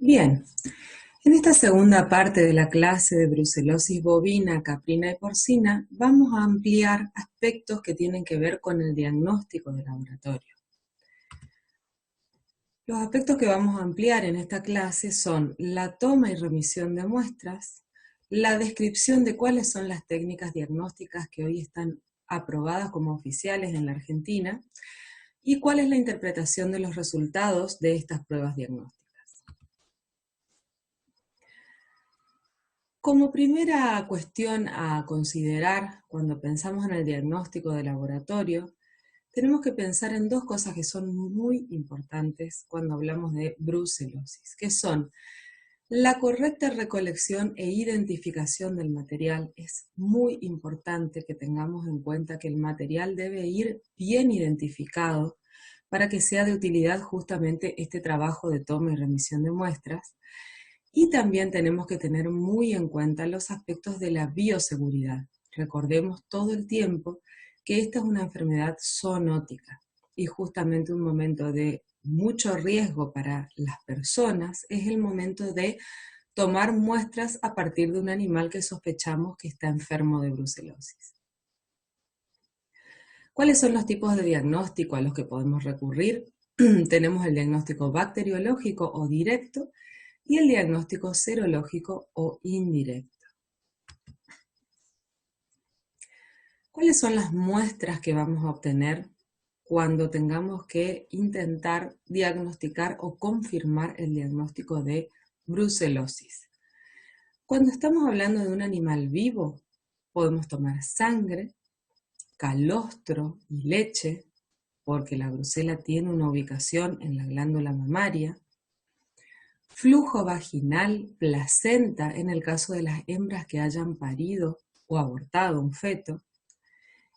Bien, en esta segunda parte de la clase de brucelosis bovina, caprina y porcina, vamos a ampliar aspectos que tienen que ver con el diagnóstico de laboratorio. Los aspectos que vamos a ampliar en esta clase son la toma y remisión de muestras, la descripción de cuáles son las técnicas diagnósticas que hoy están aprobadas como oficiales en la Argentina y cuál es la interpretación de los resultados de estas pruebas diagnósticas. Como primera cuestión a considerar cuando pensamos en el diagnóstico de laboratorio, tenemos que pensar en dos cosas que son muy importantes cuando hablamos de brucelosis, que son la correcta recolección e identificación del material. Es muy importante que tengamos en cuenta que el material debe ir bien identificado para que sea de utilidad justamente este trabajo de toma y remisión de muestras. Y también tenemos que tener muy en cuenta los aspectos de la bioseguridad. Recordemos todo el tiempo que esta es una enfermedad zoonótica y justamente un momento de mucho riesgo para las personas es el momento de tomar muestras a partir de un animal que sospechamos que está enfermo de brucelosis. ¿Cuáles son los tipos de diagnóstico a los que podemos recurrir? Tenemos el diagnóstico bacteriológico o directo, y el diagnóstico serológico o indirecto. ¿Cuáles son las muestras que vamos a obtener cuando tengamos que intentar diagnosticar o confirmar el diagnóstico de brucelosis? Cuando estamos hablando de un animal vivo, podemos tomar sangre, calostro y leche, porque la brucela tiene una ubicación en la glándula mamaria, flujo vaginal, placenta en el caso de las hembras que hayan parido o abortado un feto,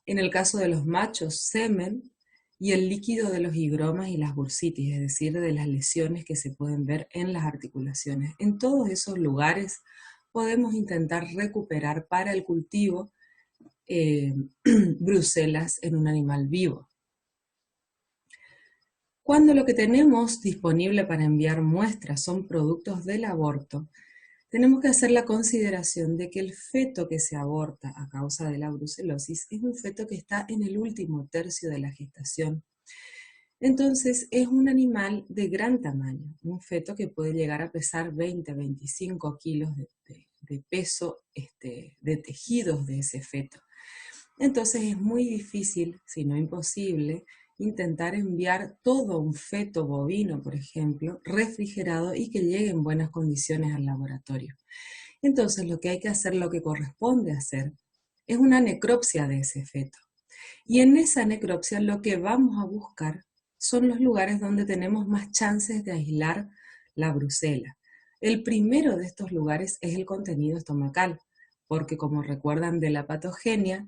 en el caso de los machos, semen, y el líquido de los higromas y las bursitis, es decir, de las lesiones que se pueden ver en las articulaciones. En todos esos lugares podemos intentar recuperar para el cultivo brucelas en un animal vivo. Cuando lo que tenemos disponible para enviar muestras son productos del aborto, tenemos que hacer la consideración de que el feto que se aborta a causa de la brucelosis es un feto que está en el último tercio de la gestación. Entonces es un animal de gran tamaño, un feto que puede llegar a pesar 20-25 kilos de peso de tejidos de ese feto. Entonces es muy difícil, si no imposible, intentar enviar todo un feto bovino, por ejemplo, refrigerado y que llegue en buenas condiciones al laboratorio. Entonces lo que hay que hacer, lo que corresponde hacer, es una necropsia de ese feto. Y en esa necropsia lo que vamos a buscar son los lugares donde tenemos más chances de aislar la brucela. El primero de estos lugares es el contenido estomacal, porque como recuerdan de la patogenia,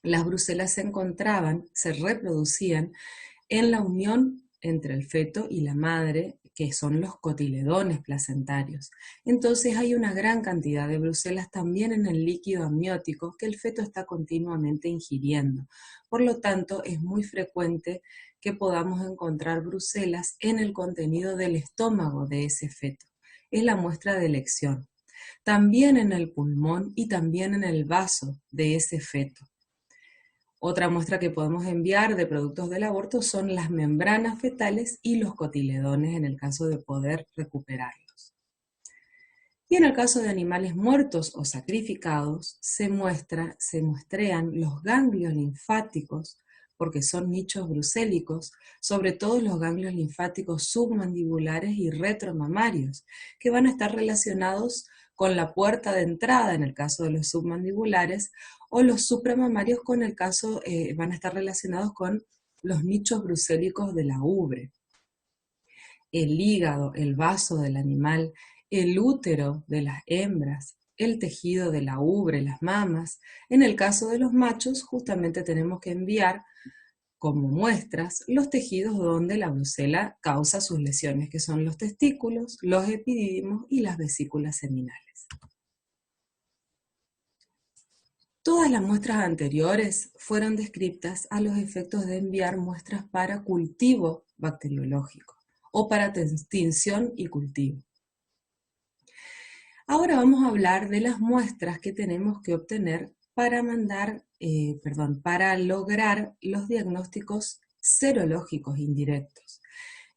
las brucelas se encontraban, se reproducían en la unión entre el feto y la madre, que son los cotiledones placentarios. Entonces hay una gran cantidad de brucelas también en el líquido amniótico que el feto está continuamente ingiriendo. Por lo tanto, es muy frecuente que podamos encontrar brucelas en el contenido del estómago de ese feto. Es la muestra de elección. También en el pulmón y también en el vaso de ese feto. Otra muestra que podemos enviar de productos del aborto son las membranas fetales y los cotiledones en el caso de poder recuperarlos. Y en el caso de animales muertos o sacrificados, se muestrean los ganglios linfáticos, porque son nichos brucélicos, sobre todo los ganglios linfáticos submandibulares y retromamarios, que van a estar relacionados con la puerta de entrada en el caso de los submandibulares, o los supramamarios van a estar relacionados con los nichos brucélicos de la ubre. El hígado, el vaso del animal, el útero de las hembras, el tejido de la ubre, las mamas. En el caso de los machos, justamente tenemos que enviar como muestras los tejidos donde la brucela causa sus lesiones, que son los testículos, los epidídimos y las vesículas seminales. Todas las muestras anteriores fueron descritas a los efectos de enviar muestras para cultivo bacteriológico. o para tinción y cultivo. Ahora vamos a hablar de las muestras que tenemos que obtener para para lograr los diagnósticos serológicos indirectos.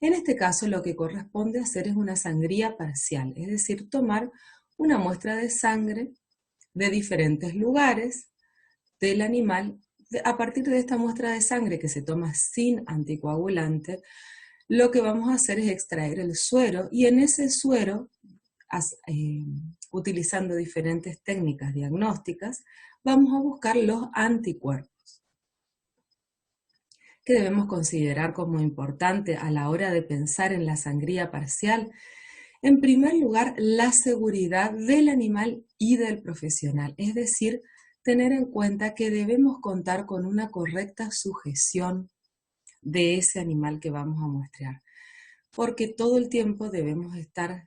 En este caso lo que corresponde hacer es una sangría parcial, es decir, tomar una muestra de sangre de diferentes lugares del animal. A partir de esta muestra de sangre que se toma sin anticoagulante, lo que vamos a hacer es extraer el suero y en ese suero, utilizando diferentes técnicas diagnósticas, vamos a buscar los anticuerpos que debemos considerar como importante a la hora de pensar en la sangría parcial. En primer lugar, la seguridad del animal y del profesional, es decir, tener en cuenta que debemos contar con una correcta sujeción de ese animal que vamos a muestrear, porque todo el tiempo debemos estar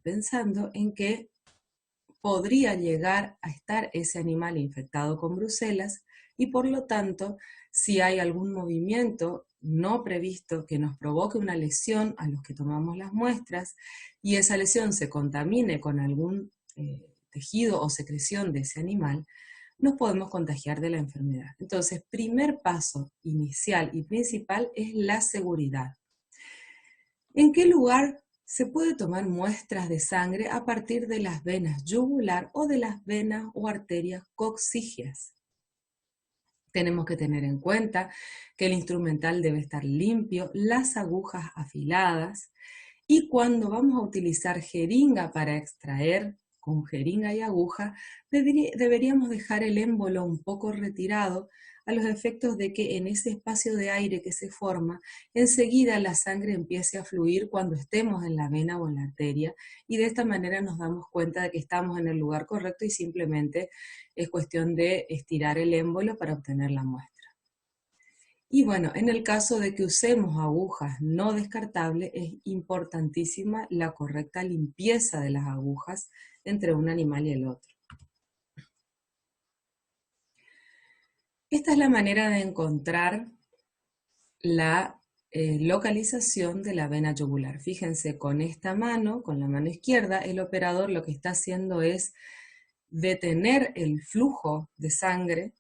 pensando en que podría llegar a estar ese animal infectado con brucelas y por lo tanto, si hay algún movimiento no previsto que nos provoque una lesión a los que tomamos las muestras y esa lesión se contamine con algún tejido o secreción de ese animal, nos podemos contagiar de la enfermedad. Entonces, primer paso inicial y principal es la seguridad. ¿En qué lugar se puede tomar muestras de sangre? A partir de las venas yugular o de las venas o arterias coccígeas. Tenemos que tener en cuenta que el instrumental debe estar limpio, las agujas afiladas, y cuando vamos a utilizar jeringa para extraer, con jeringa y aguja, deberíamos dejar el émbolo un poco retirado a los efectos de que en ese espacio de aire que se forma, enseguida la sangre empiece a fluir cuando estemos en la vena o en la arteria, y de esta manera nos damos cuenta de que estamos en el lugar correcto y simplemente es cuestión de estirar el émbolo para obtener la muestra. Y bueno, en el caso de que usemos agujas no descartables, es importantísima la correcta limpieza de las agujas entre un animal y el otro. Esta es la manera de encontrar la localización de la vena yugular. Fíjense, con esta mano, con la mano izquierda, el operador lo que está haciendo es detener el flujo de sangre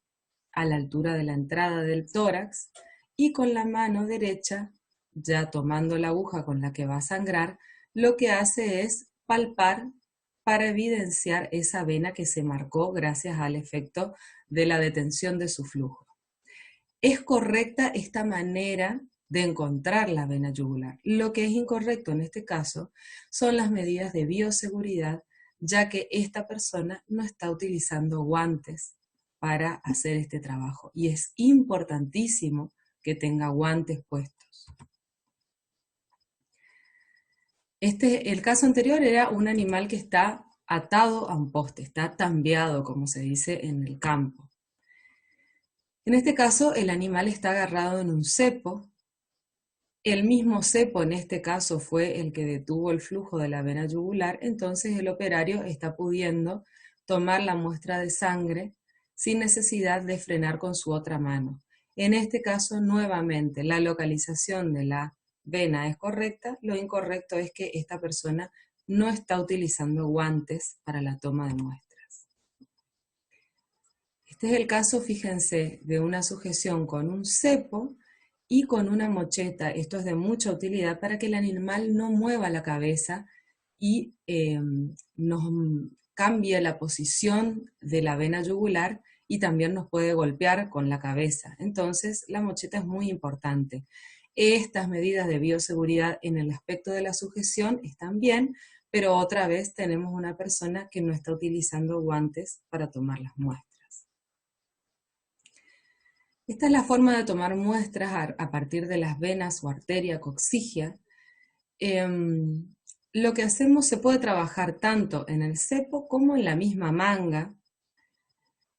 a la altura de la entrada del tórax, y con la mano derecha, ya tomando la aguja con la que va a sangrar, lo que hace es palpar para evidenciar esa vena que se marcó gracias al efecto de la detención de su flujo. Es correcta esta manera de encontrar la vena yugular. Lo que es incorrecto en este caso son las medidas de bioseguridad, ya que esta persona no está utilizando guantes para hacer este trabajo. Y es importantísimo que tenga guantes puestos. El caso anterior era un animal que está atado a un poste, está tambiado, como se dice en el campo. En este caso, el animal está agarrado en un cepo. El mismo cepo en este caso fue el que detuvo el flujo de la vena yugular, entonces el operario está pudiendo tomar la muestra de sangre sin necesidad de frenar con su otra mano. En este caso, nuevamente, la localización de la vena es correcta, lo incorrecto es que esta persona no está utilizando guantes para la toma de muestras. Este es el caso, fíjense, de una sujeción con un cepo y con una mocheta. Esto es de mucha utilidad para que el animal no mueva la cabeza y nos cambie la posición de la vena yugular y también nos puede golpear con la cabeza. Entonces, la mocheta es muy importante. Estas medidas de bioseguridad en el aspecto de la sujeción están bien, pero otra vez tenemos una persona que no está utilizando guantes para tomar las muestras. Esta es la forma de tomar muestras a partir de las venas o arteria coccígea. Lo que hacemos se puede trabajar tanto en el cepo como en la misma manga.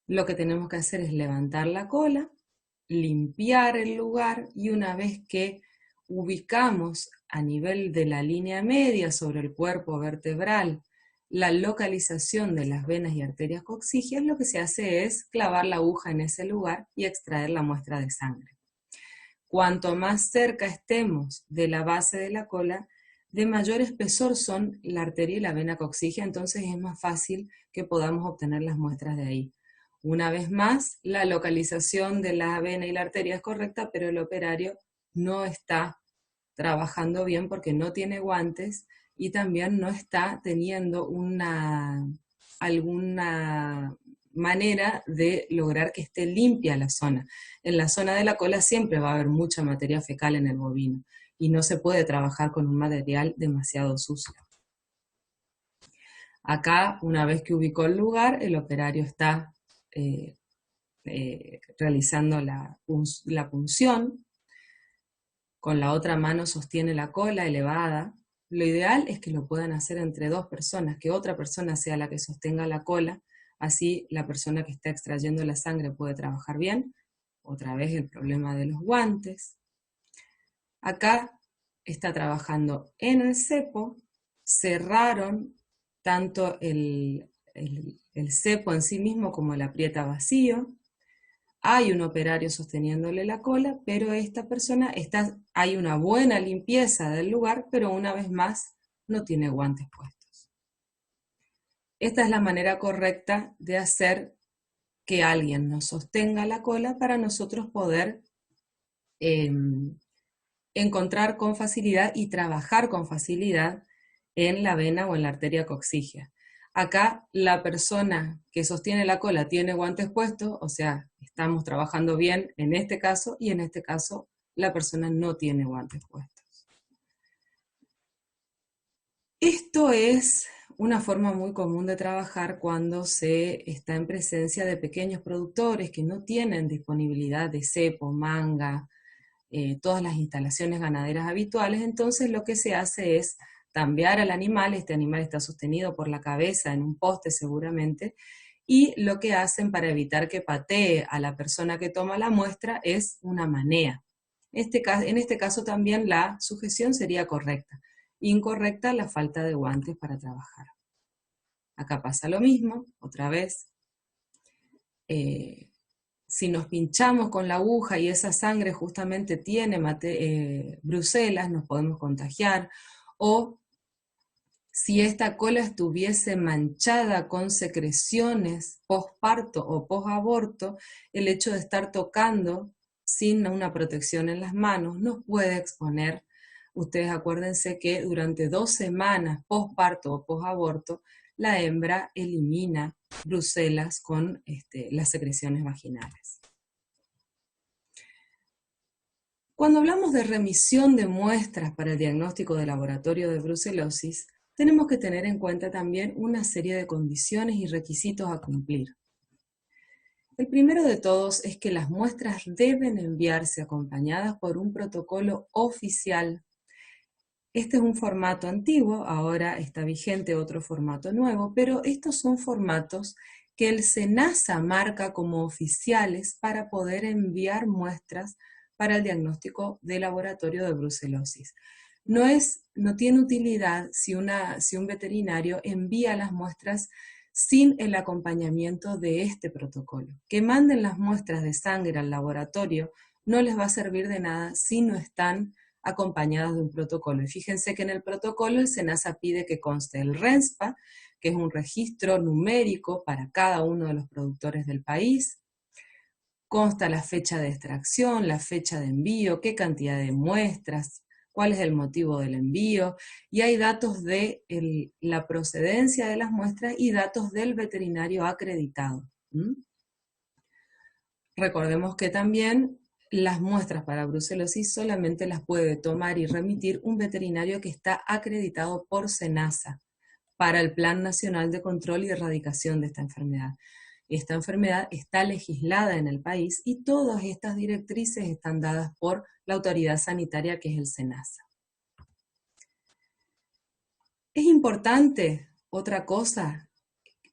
Lo que tenemos que hacer es levantar la cola, limpiar el lugar y una vez que ubicamos a nivel de la línea media sobre el cuerpo vertebral la localización de las venas y arterias coccígeas, lo que se hace es clavar la aguja en ese lugar y extraer la muestra de sangre. Cuanto más cerca estemos de la base de la cola, de mayor espesor son la arteria y la vena coxígea, entonces es más fácil que podamos obtener las muestras de ahí. Una vez más, la localización de la vena y la arteria es correcta, pero el operario no está trabajando bien porque no tiene guantes y también no está teniendo alguna manera de lograr que esté limpia la zona. En la zona de la cola siempre va a haber mucha materia fecal en el bovino y no se puede trabajar con un material demasiado sucio. Acá, una vez que ubicó el lugar, el operario está realizando la punción. Con la otra mano sostiene la cola elevada. Lo ideal es que lo puedan hacer entre dos personas, que otra persona sea la que sostenga la cola, así la persona que está extrayendo la sangre puede trabajar bien. Otra vez el problema de los guantes. Acá está trabajando en el cepo, cerraron tanto el cepo en sí mismo como el aprieta vacío. Hay un operario sosteniéndole la cola, pero esta persona hay una buena limpieza del lugar, pero una vez más no tiene guantes puestos. Esta es la manera correcta de hacer que alguien nos sostenga la cola para nosotros poder encontrar con facilidad y trabajar con facilidad en la vena o en la arteria coxígea. Acá la persona que sostiene la cola tiene guantes puestos, o sea, estamos trabajando bien en este caso, y en este caso la persona no tiene guantes puestos. Esto es una forma muy común de trabajar cuando se está en presencia de pequeños productores que no tienen disponibilidad de cepo, manga, todas las instalaciones ganaderas habituales. Entonces lo que se hace es tambear al animal. Este animal está sostenido por la cabeza en un poste seguramente, y lo que hacen para evitar que patee a la persona que toma la muestra es una manea. En este caso también la sujeción sería correcta. Incorrecta la falta de guantes para trabajar. Acá pasa lo mismo, otra vez. Si nos pinchamos con la aguja y esa sangre justamente tiene brucelas, nos podemos contagiar. O si esta cola estuviese manchada con secreciones posparto o posaborto, el hecho de estar tocando sin una protección en las manos nos puede exponer. Ustedes acuérdense que durante 2 semanas posparto o posaborto, la hembra elimina brucelas con las secreciones vaginales. Cuando hablamos de remisión de muestras para el diagnóstico de laboratorio de brucelosis, tenemos que tener en cuenta también una serie de condiciones y requisitos a cumplir. El primero de todos es que las muestras deben enviarse acompañadas por un protocolo oficial. Este es un formato antiguo, ahora está vigente otro formato nuevo, pero estos son formatos que el SENASA marca como oficiales para poder enviar muestras para el diagnóstico de laboratorio de brucelosis. No tiene utilidad si un veterinario envía las muestras sin el acompañamiento de este protocolo. Que manden las muestras de sangre al laboratorio no les va a servir de nada si no están acompañadas de un protocolo. Y fíjense que en el protocolo el SENASA pide que conste el RENSPA, que es un registro numérico para cada uno de los productores del país. Consta la fecha de extracción, la fecha de envío, qué cantidad de muestras, cuál es el motivo del envío, y hay datos de la procedencia de las muestras y datos del veterinario acreditado. Recordemos que también las muestras para brucelosis solamente las puede tomar y remitir un veterinario que está acreditado por SENASA para el Plan Nacional de Control y Erradicación de esta enfermedad. Esta enfermedad está legislada en el país y todas estas directrices están dadas por la autoridad sanitaria que es el SENASA. Es importante, otra cosa,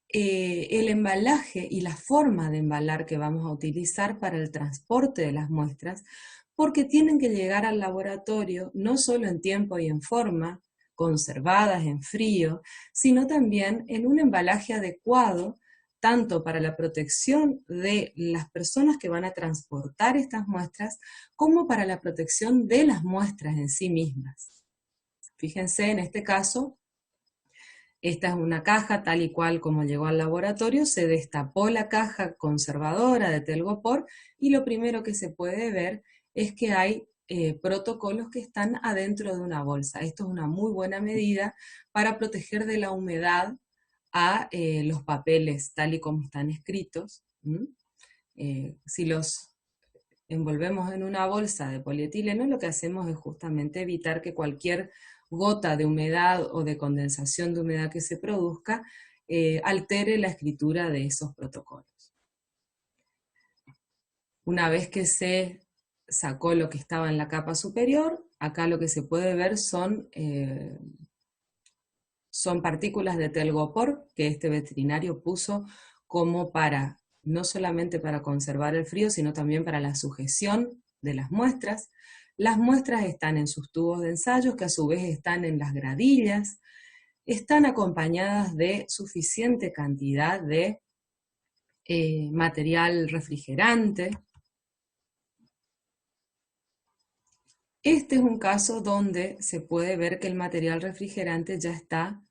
el embalaje y la forma de embalar que vamos a utilizar para el transporte de las muestras, porque tienen que llegar al laboratorio no solo en tiempo y en forma, conservadas en frío, sino también en un embalaje adecuado, tanto para la protección de las personas que van a transportar estas muestras, como para la protección de las muestras en sí mismas. Fíjense, en este caso, esta es una caja tal y cual como llegó al laboratorio, se destapó la caja conservadora de Telgopor y lo primero que se puede ver es que hay protocolos que están adentro de una bolsa. Esto es una muy buena medida para proteger de la humedad a los papeles tal y como están escritos. Si los envolvemos en una bolsa de polietileno, lo que hacemos es justamente evitar que cualquier gota de humedad o de condensación de humedad que se produzca altere la escritura de esos protocolos. Una vez que se sacó lo que estaba en la capa superior, acá lo que se puede ver son partículas de telgopor que este veterinario puso como para, no solamente para conservar el frío, sino también para la sujeción de las muestras. Las muestras están en sus tubos de ensayos, que a su vez están en las gradillas, están acompañadas de suficiente cantidad de material refrigerante. Este es un caso donde se puede ver que el material refrigerante ya está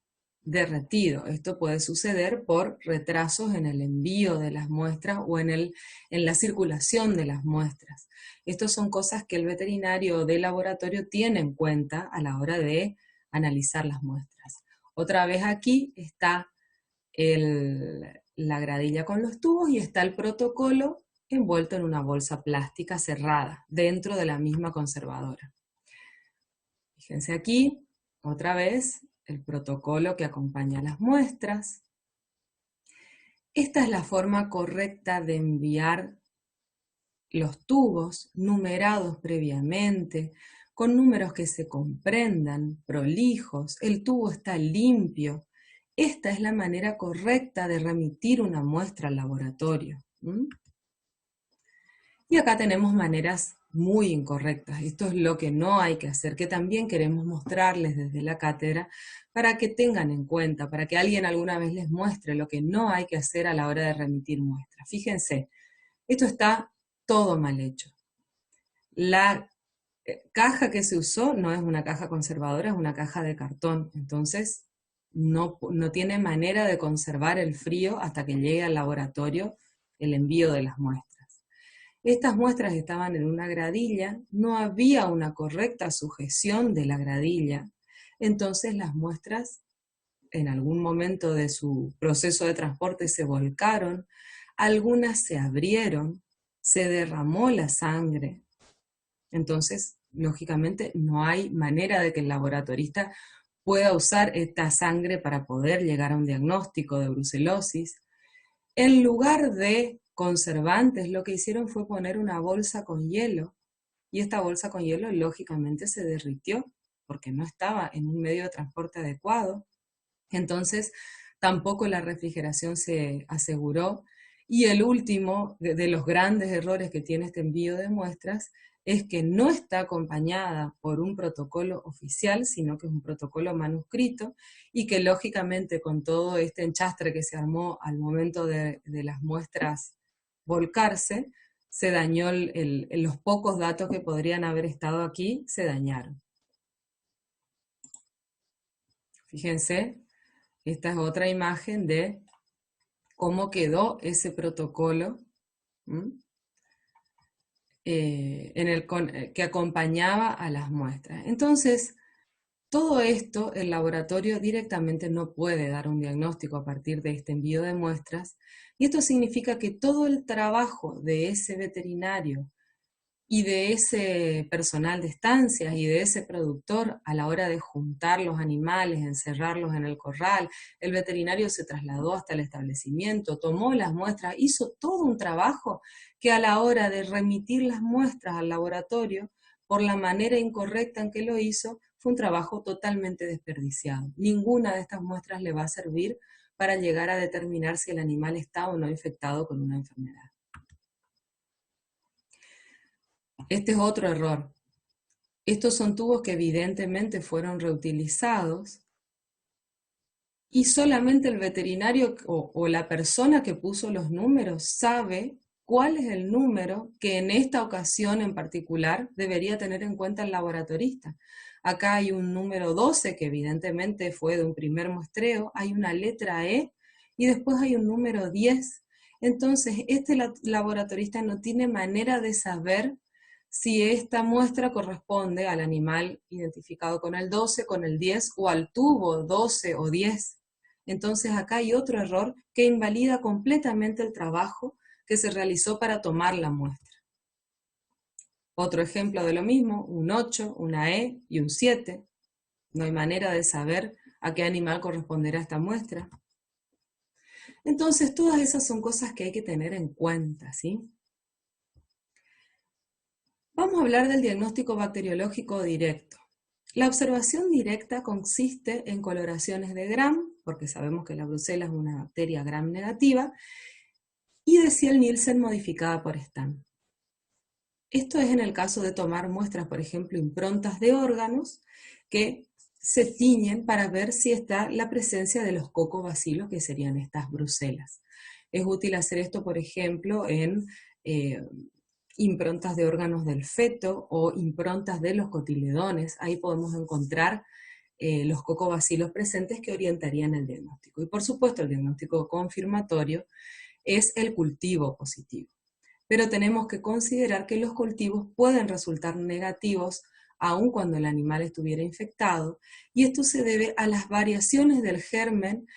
derretido. Esto puede suceder por retrasos en el envío de las muestras o en la circulación de las muestras. Estas son cosas que el veterinario de laboratorio tiene en cuenta a la hora de analizar las muestras. Otra vez aquí está la gradilla con los tubos y está el protocolo envuelto en una bolsa plástica cerrada, dentro de la misma conservadora. Fíjense aquí, otra vez, el protocolo que acompaña las muestras. Esta es la forma correcta de enviar los tubos, numerados previamente, con números que se comprendan, prolijos, el tubo está limpio. Esta es la manera correcta de remitir una muestra al laboratorio. Y acá tenemos maneras muy incorrectas. Esto es lo que no hay que hacer, que también queremos mostrarles desde la cátedra para que tengan en cuenta, para que alguien alguna vez les muestre lo que no hay que hacer a la hora de remitir muestras. Fíjense, esto está todo mal hecho. La caja que se usó no es una caja conservadora, es una caja de cartón. Entonces, no tiene manera de conservar el frío hasta que llegue al laboratorio el envío de las muestras. Estas muestras estaban en una gradilla, no había una correcta sujeción de la gradilla, entonces las muestras en algún momento de su proceso de transporte se volcaron, algunas se abrieron, se derramó la sangre. Entonces, lógicamente, no hay manera de que el laboratorista pueda usar esta sangre para poder llegar a un diagnóstico de brucelosis. En lugar de conservantes, lo que hicieron fue poner una bolsa con hielo, y esta bolsa con hielo lógicamente se derritió, porque no estaba en un medio de transporte adecuado. Entonces, tampoco la refrigeración se aseguró, y el último de los grandes errores que tiene este envío de muestras es que no está acompañada por un protocolo oficial, sino que es un protocolo manuscrito, y que lógicamente con todo este enchastre que se armó al momento de las muestras volcarse, se dañó los pocos datos que podrían haber estado aquí, se dañaron. Fíjense, esta es otra imagen de cómo quedó ese protocolo que acompañaba a las muestras. Entonces, todo esto el laboratorio directamente no puede dar un diagnóstico a partir de este envío de muestras, y esto significa que todo el trabajo de ese veterinario y de ese personal de estancias y de ese productor a la hora de juntar los animales, encerrarlos en el corral, el veterinario se trasladó hasta el establecimiento, tomó las muestras, hizo todo un trabajo que a la hora de remitir las muestras al laboratorio, por la manera incorrecta en que lo hizo, fue un trabajo totalmente desperdiciado. Ninguna de estas muestras le va a servir para llegar a determinar si el animal está o no infectado con una enfermedad. Este es otro error. Estos son tubos que evidentemente fueron reutilizados y solamente el veterinario o la persona que puso los números sabe cuál es el número que en esta ocasión en particular debería tener en cuenta el laboratorista. Acá hay un número 12 que evidentemente fue de un primer muestreo, hay una letra E y después hay un número 10. Entonces, este laboratorista no tiene manera de saber si esta muestra corresponde al animal identificado con el 12, con el 10 o al tubo 12 o 10. Entonces acá hay otro error que invalida completamente el trabajo que se realizó para tomar la muestra. Otro ejemplo de lo mismo, un 8, una E y un 7. No hay manera de saber a qué animal corresponderá esta muestra. Entonces todas esas son cosas que hay que tener en cuenta, ¿sí? Vamos a hablar del diagnóstico bacteriológico directo. La observación directa consiste en coloraciones de Gram, porque sabemos que la brucela es una bacteria Gram negativa, y de Ziel-Nielsen modificada por Stan. Esto es en el caso de tomar muestras, por ejemplo, improntas de órganos que se tiñen para ver si está la presencia de los cocobacilos, que serían estas brucelas. Es útil hacer esto, por ejemplo, en improntas de órganos del feto o improntas de los cotiledones. Ahí podemos encontrar los cocobacilos presentes que orientarían el diagnóstico. Y por supuesto, el diagnóstico confirmatorio es el cultivo positivo. Pero tenemos que considerar que los cultivos pueden resultar negativos aun cuando el animal estuviera infectado, y esto se debe a las variaciones del germen,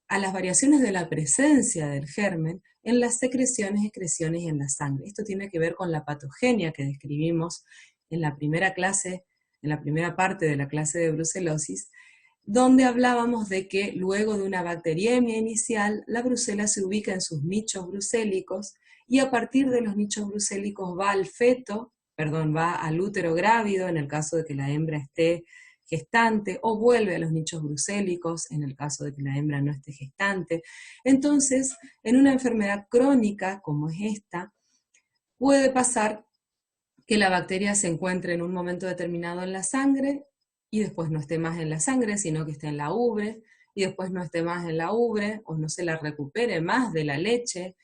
a las variaciones de la presencia del germen en las secreciones, excreciones y en la sangre. Esto tiene que ver con la patogenia que describimos en la primera clase, en la primera parte de la clase de brucelosis, donde hablábamos de que luego de una bacteriemia inicial, la brucela se ubica en sus nichos brucélicos y a partir de los nichos brucélicos va al feto, va al útero grávido en el caso de que la hembra esté gestante, o vuelve a los nichos brucélicos en el caso de que la hembra no esté gestante. Entonces, en una enfermedad crónica como es esta, puede pasar que la bacteria se encuentre en un momento determinado en la sangre y después no esté más en la sangre, sino que esté en la ubre, y después no esté más en la ubre, o no se la recupere más de la leche.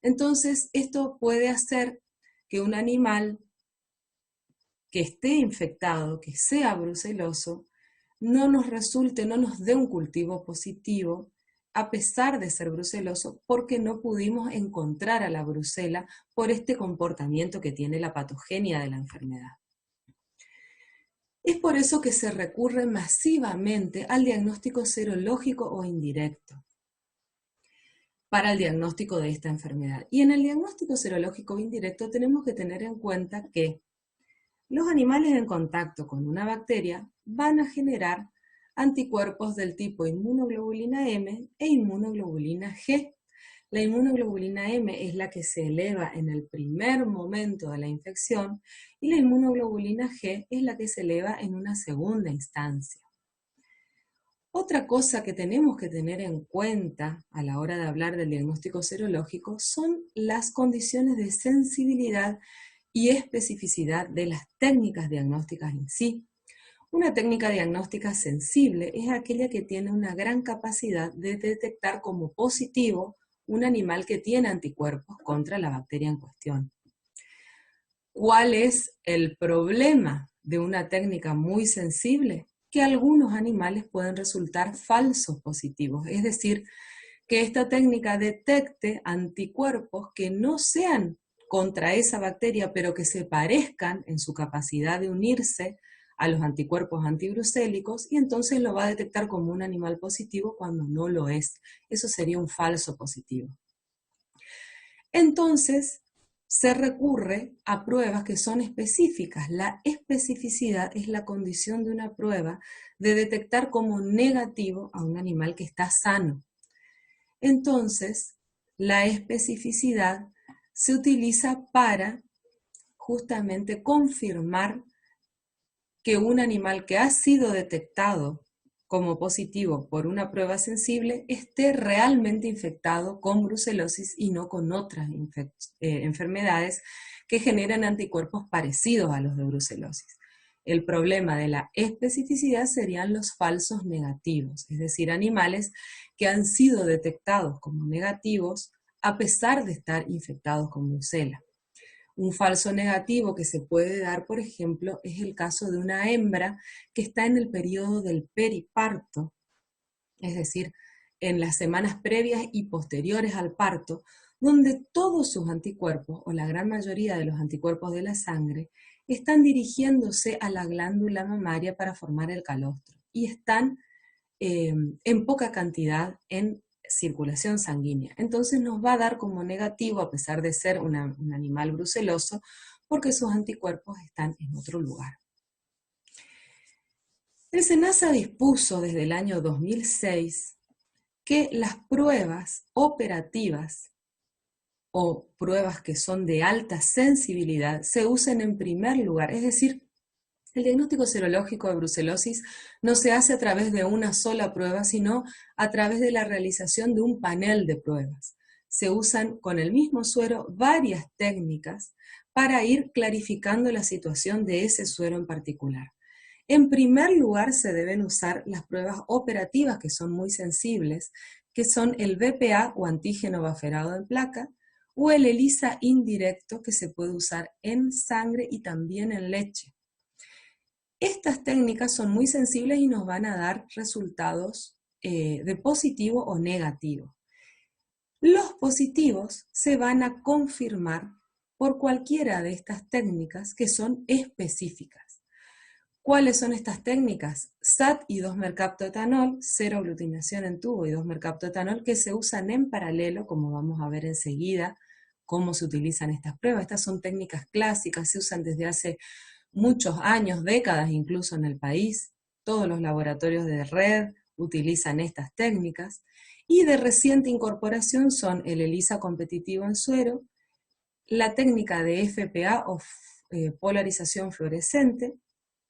Entonces, esto puede hacer que un animal que esté infectado, que sea bruceloso, no nos resulte, no nos dé un cultivo positivo, a pesar de ser bruceloso, porque no pudimos encontrar a la brucela por este comportamiento que tiene la patogenia de la enfermedad. Es por eso que se recurre masivamente al diagnóstico serológico o indirecto para el diagnóstico de esta enfermedad. Y en el diagnóstico serológico indirecto tenemos que tener en cuenta que los animales en contacto con una bacteria van a generar anticuerpos del tipo inmunoglobulina M e inmunoglobulina G. La inmunoglobulina M es la que se eleva en el primer momento de la infección y la inmunoglobulina G es la que se eleva en una segunda instancia. Otra cosa que tenemos que tener en cuenta a la hora de hablar del diagnóstico serológico son las condiciones de sensibilidad y especificidad de las técnicas diagnósticas en sí. Una técnica diagnóstica sensible es aquella que tiene una gran capacidad de detectar como positivo un animal que tiene anticuerpos contra la bacteria en cuestión. ¿Cuál es el problema de una técnica muy sensible? Que algunos animales pueden resultar falsos positivos, es decir, que esta técnica detecte anticuerpos que no sean contra esa bacteria, pero que se parezcan en su capacidad de unirse a los anticuerpos antibrucélicos, y entonces lo va a detectar como un animal positivo cuando no lo es. Eso sería un falso positivo. Entonces, se recurre a pruebas que son específicas. La especificidad es la condición de una prueba de detectar como negativo a un animal que está sano. Entonces, la especificidad se utiliza para justamente confirmar que un animal que ha sido detectado como positivo por una prueba sensible esté realmente infectado con brucelosis y no con otras enfermedades que generan anticuerpos parecidos a los de brucelosis. El problema de la especificidad serían los falsos negativos, es decir, animales que han sido detectados como negativos a pesar de estar infectados con brucela. Un falso negativo que se puede dar, por ejemplo, es el caso de una hembra que está en el periodo del periparto, es decir, en las semanas previas y posteriores al parto, donde todos sus anticuerpos, o la gran mayoría de los anticuerpos de la sangre, están dirigiéndose a la glándula mamaria para formar el calostro y están en poca cantidad en circulación sanguínea. Entonces nos va a dar como negativo, a pesar de ser un animal bruceloso, porque sus anticuerpos están en otro lugar. El SENASA dispuso desde el año 2006 que las pruebas operativas o pruebas que son de alta sensibilidad se usen en primer lugar, es decir, el diagnóstico serológico de brucelosis no se hace a través de una sola prueba, sino a través de la realización de un panel de pruebas. Se usan con el mismo suero varias técnicas para ir clarificando la situación de ese suero en particular. En primer lugar, se deben usar las pruebas operativas, que son muy sensibles, que son el BPA o antígeno baferado en placa, o el ELISA indirecto, que se puede usar en sangre y también en leche. Estas técnicas son muy sensibles y nos van a dar resultados de positivo o negativo. Los positivos se van a confirmar por cualquiera de estas técnicas que son específicas. ¿Cuáles son estas técnicas? SAT y 2-mercaptoetanol, 0-glutinación en tubo y 2-mercaptoetanol, que se usan en paralelo, como vamos a ver enseguida cómo se utilizan estas pruebas. Estas son técnicas clásicas, se usan desde hace muchos años, décadas incluso en el país. Todos los laboratorios de red utilizan estas técnicas. Y de reciente incorporación son el ELISA competitivo en suero, la técnica de FPA o polarización fluorescente,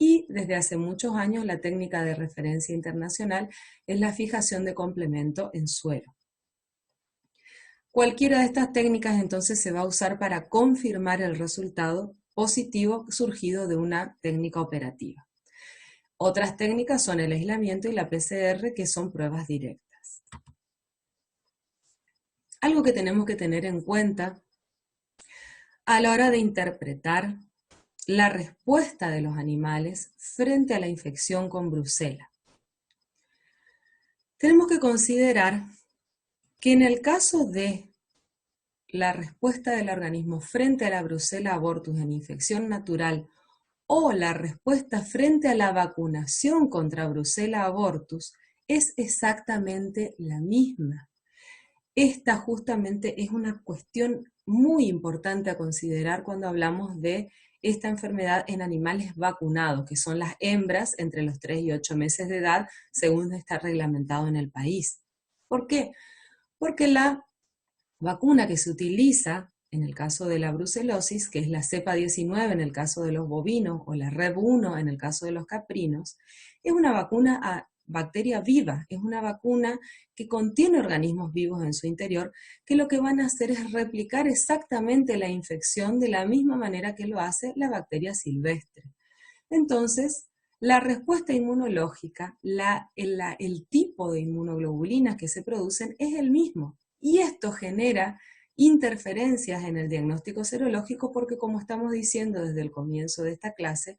y desde hace muchos años la técnica de referencia internacional es la fijación de complemento en suero. Cualquiera de estas técnicas entonces se va a usar para confirmar el resultado positivo surgido de una técnica operativa. Otras técnicas son el aislamiento y la PCR, que son pruebas directas. Algo que tenemos que tener en cuenta a la hora de interpretar la respuesta de los animales frente a la infección con brucela. Tenemos que considerar que en el caso de la respuesta del organismo frente a la brucela abortus en infección natural o la respuesta frente a la vacunación contra brucela abortus es exactamente la misma. Esta justamente es una cuestión muy importante a considerar cuando hablamos de esta enfermedad en animales vacunados, que son las hembras entre los 3 y 8 meses de edad, según está reglamentado en el país. ¿Por qué? Porque la vacuna que se utiliza en el caso de la brucelosis, que es la cepa 19 en el caso de los bovinos o la Rev 1 en el caso de los caprinos, es una vacuna a bacteria viva, es una vacuna que contiene organismos vivos en su interior, que lo que van a hacer es replicar exactamente la infección de la misma manera que lo hace la bacteria silvestre. Entonces, la respuesta inmunológica, el tipo de inmunoglobulinas que se producen es el mismo, y esto genera interferencias en el diagnóstico serológico porque, como estamos diciendo desde el comienzo de esta clase,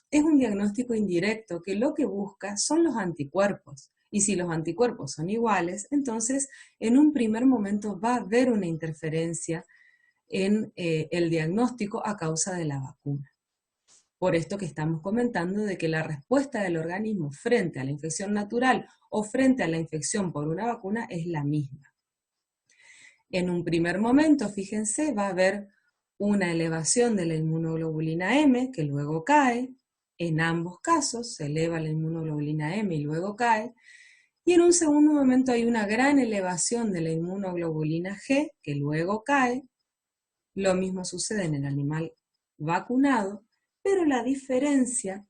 es un diagnóstico indirecto que lo que busca son los anticuerpos. Y si los anticuerpos son iguales, entonces en un primer momento va a haber una interferencia en el diagnóstico a causa de la vacuna. Por esto que estamos comentando de que la respuesta del organismo frente a la infección natural o frente a la infección por una vacuna es la misma. En un primer momento, fíjense, va a haber una elevación de la inmunoglobulina M que luego cae. En ambos casos se eleva la inmunoglobulina M y luego cae. Y en un segundo momento hay una gran elevación de la inmunoglobulina G que luego cae. Lo mismo sucede en el animal vacunado, pero la diferencia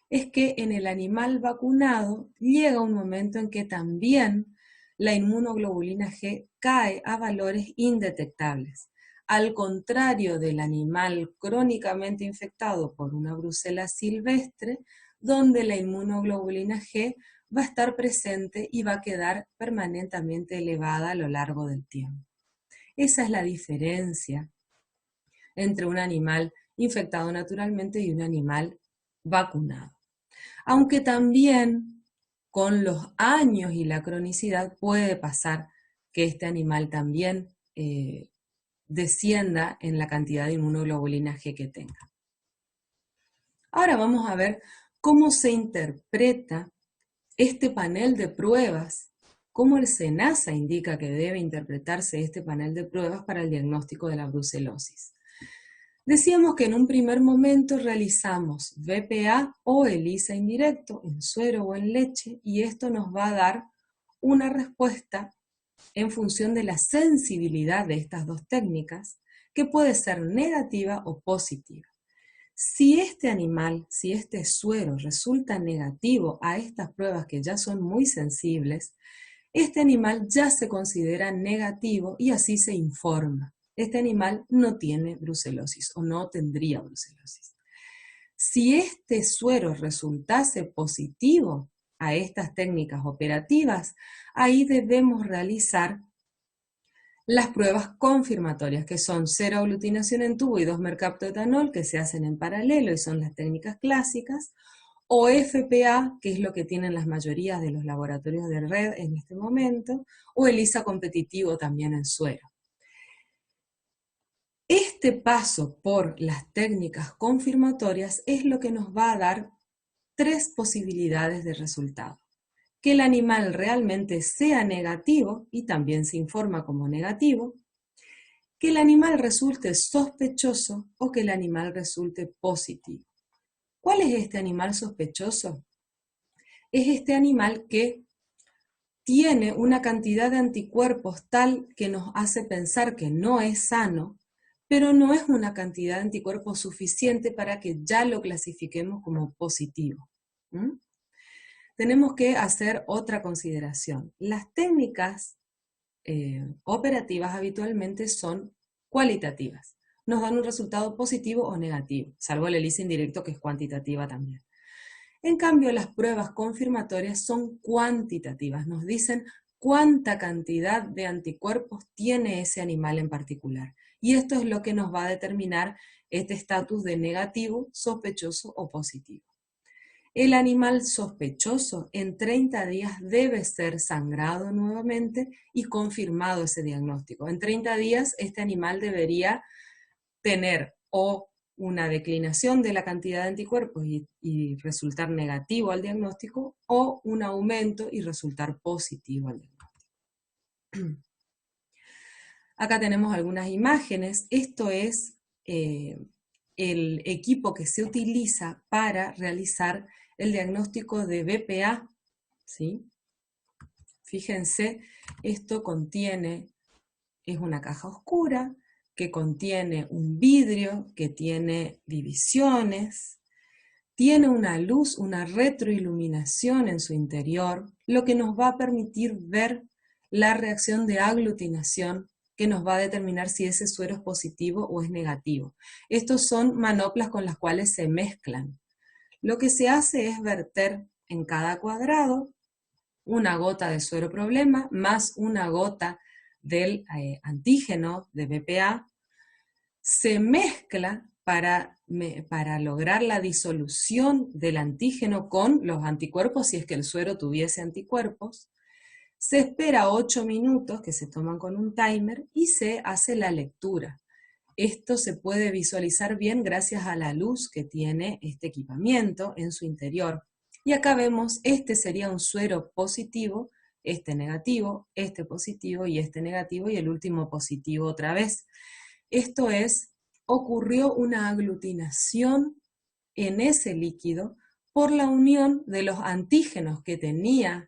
es que en el animal vacunado llega un momento en que también la inmunoglobulina G cae a valores indetectables. Al contrario del animal crónicamente infectado por una brucela silvestre, donde la inmunoglobulina G va a estar presente y va a quedar permanentemente elevada a lo largo del tiempo. Esa es la diferencia entre un animal infectado naturalmente y un animal vacunado. Aunque también con los años y la cronicidad puede pasar que este animal también descienda en la cantidad de inmunoglobulina G que tenga. Ahora vamos a ver cómo se interpreta este panel de pruebas, cómo el SENASA indica que debe interpretarse este panel de pruebas para el diagnóstico de la brucelosis. Decíamos que en un primer momento realizamos VPA o ELISA indirecto en suero o en leche y esto nos va a dar una respuesta en función de la sensibilidad de estas dos técnicas, que puede ser negativa o positiva. Si este animal, si este suero resulta negativo a estas pruebas que ya son muy sensibles, este animal ya se considera negativo y así se informa. Este animal no tiene brucelosis o no tendría brucelosis. Si este suero resultase positivo a estas técnicas operativas, ahí debemos realizar las pruebas confirmatorias, que son 0 aglutinación en tubo y 2-mercaptoetanol, que se hacen en paralelo y son las técnicas clásicas, o FPA, que es lo que tienen las mayorías de los laboratorios de red en este momento, o ELISA competitivo también en suero. Este paso por las técnicas confirmatorias es lo que nos va a dar 3 posibilidades de resultado. Que el animal realmente sea negativo, y también se informa como negativo, que el animal resulte sospechoso o que el animal resulte positivo. ¿Cuál es este animal sospechoso? Es este animal que tiene una cantidad de anticuerpos tal que nos hace pensar que no es sano, pero no es una cantidad de anticuerpos suficiente para que ya lo clasifiquemos como positivo. Tenemos que hacer otra consideración. Las técnicas operativas habitualmente son cualitativas. Nos dan un resultado positivo o negativo, salvo la ELISA indirecto que es cuantitativa también. En cambio, las pruebas confirmatorias son cuantitativas, nos dicen cuánta cantidad de anticuerpos tiene ese animal en particular. Y esto es lo que nos va a determinar este estatus de negativo, sospechoso o positivo. El animal sospechoso en 30 días debe ser sangrado nuevamente y confirmado ese diagnóstico. En 30 días este animal debería tener o una declinación de la cantidad de anticuerpos y resultar negativo al diagnóstico, o un aumento y resultar positivo al diagnóstico. Acá tenemos algunas imágenes. Esto es el equipo que se utiliza para realizar el diagnóstico de VPA, ¿sí? Fíjense, esto es una caja oscura que contiene un vidrio, que tiene divisiones, tiene una luz, una retroiluminación en su interior, lo que nos va a permitir ver la reacción de aglutinación que nos va a determinar si ese suero es positivo o es negativo. Estos son manoplas con las cuales se mezclan. Lo que se hace es verter en cada cuadrado una gota de suero problema más una gota del antígeno de VPA, se mezcla para lograr la disolución del antígeno con los anticuerpos, si es que el suero tuviese anticuerpos, se espera 8 minutos que se toman con un timer y se hace la lectura. Esto se puede visualizar bien gracias a la luz que tiene este equipamiento en su interior. Y acá vemos, este sería un suero positivo, este negativo, este positivo y este negativo y el último positivo otra vez. Esto es, ocurrió una aglutinación en ese líquido por la unión de los antígenos que tenía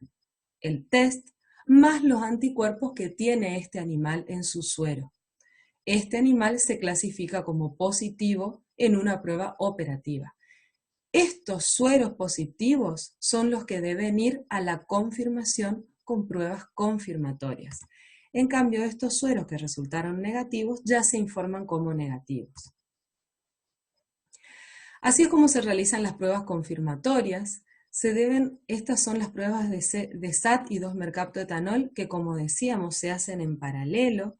el test más los anticuerpos que tiene este animal en su suero. Este animal se clasifica como positivo en una prueba operativa. Estos sueros positivos son los que deben ir a la confirmación con pruebas confirmatorias. En cambio, estos sueros que resultaron negativos ya se informan como negativos. Así es como se realizan las pruebas confirmatorias. Estas son las pruebas de SAT y 2-mercaptoetanol que, como decíamos, se hacen en paralelo.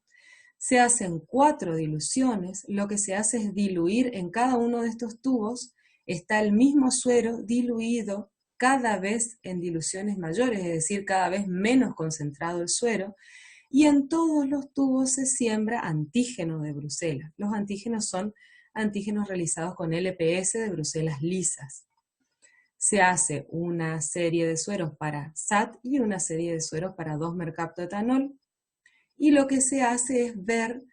Se hacen 4 diluciones, lo que se hace es diluir en cada uno de estos tubos, está el mismo suero diluido cada vez en diluciones mayores, es decir, cada vez menos concentrado el suero, y en todos los tubos se siembra antígeno de Bruselas. Los antígenos son antígenos realizados con LPS de Bruselas lisas. Se hace una serie de sueros para SAT y una serie de sueros para 2-mercaptoetanol, y lo que se hace es ver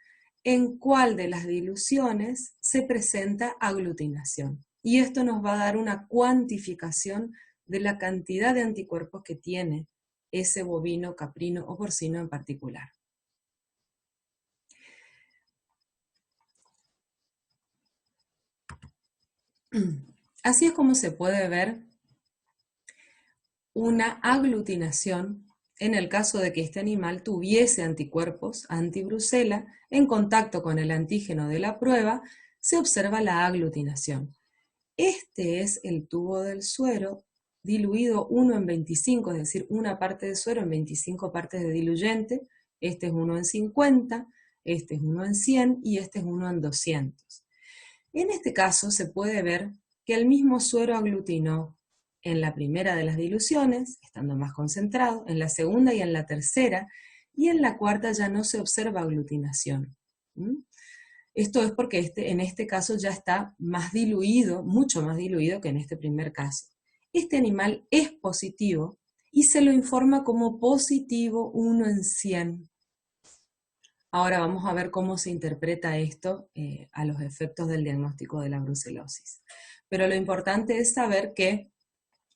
en cuál de las diluciones se presenta aglutinación. Y esto nos va a dar una cuantificación de la cantidad de anticuerpos que tiene ese bovino, caprino o porcino en particular. Así es como se puede ver una aglutinación en el caso de que este animal tuviese anticuerpos anti-Brucela. En contacto con el antígeno de la prueba, se observa la aglutinación. Este es el tubo del suero diluido 1 en 25, es decir, una parte de suero en 25 partes de diluyente. Este es 1 en 50, este es 1 en 100 y este es 1 en 200. En este caso se puede ver que el mismo suero aglutinó en la primera de las diluciones, estando más concentrado, en la segunda y en la tercera, y en la cuarta ya no se observa aglutinación. Esto es porque en este caso ya está más diluido, mucho más diluido que en este primer caso. Este animal es positivo y se lo informa como positivo 1 en 100. Ahora vamos a ver cómo se interpreta esto a los efectos del diagnóstico de la brucelosis. Pero lo importante es saber que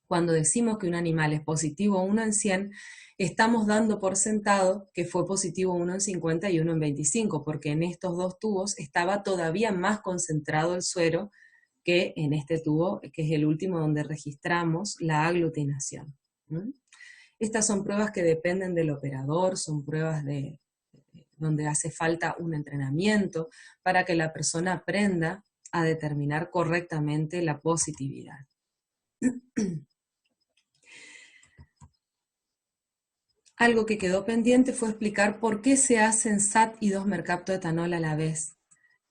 cuando decimos que un animal es positivo 1 en 100, estamos dando por sentado que fue positivo 1 en 50 y 1 en 25, porque en estos dos tubos estaba todavía más concentrado el suero que en este tubo, que es el último donde registramos la aglutinación. Estas son pruebas que dependen del operador, son pruebas donde hace falta un entrenamiento para que la persona aprenda a determinar correctamente la positividad. Algo que quedó pendiente fue explicar por qué se hacen SAT y 2-mercaptoetanol a la vez.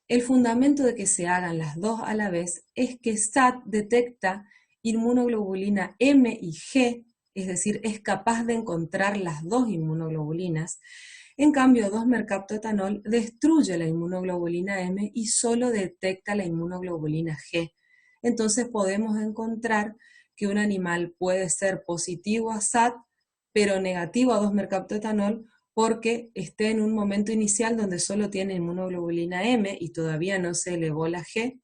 El fundamento de que se hagan las dos a la vez es que SAT detecta inmunoglobulina M y G, es decir, es capaz de encontrar las dos inmunoglobulinas. En cambio, 2-mercaptoetanol destruye la inmunoglobulina M y solo detecta la inmunoglobulina G. Entonces podemos encontrar que un animal puede ser positivo a SAT, pero negativo a 2-mercaptoetanol, porque esté en un momento inicial donde solo tiene inmunoglobulina M y todavía no se elevó la G,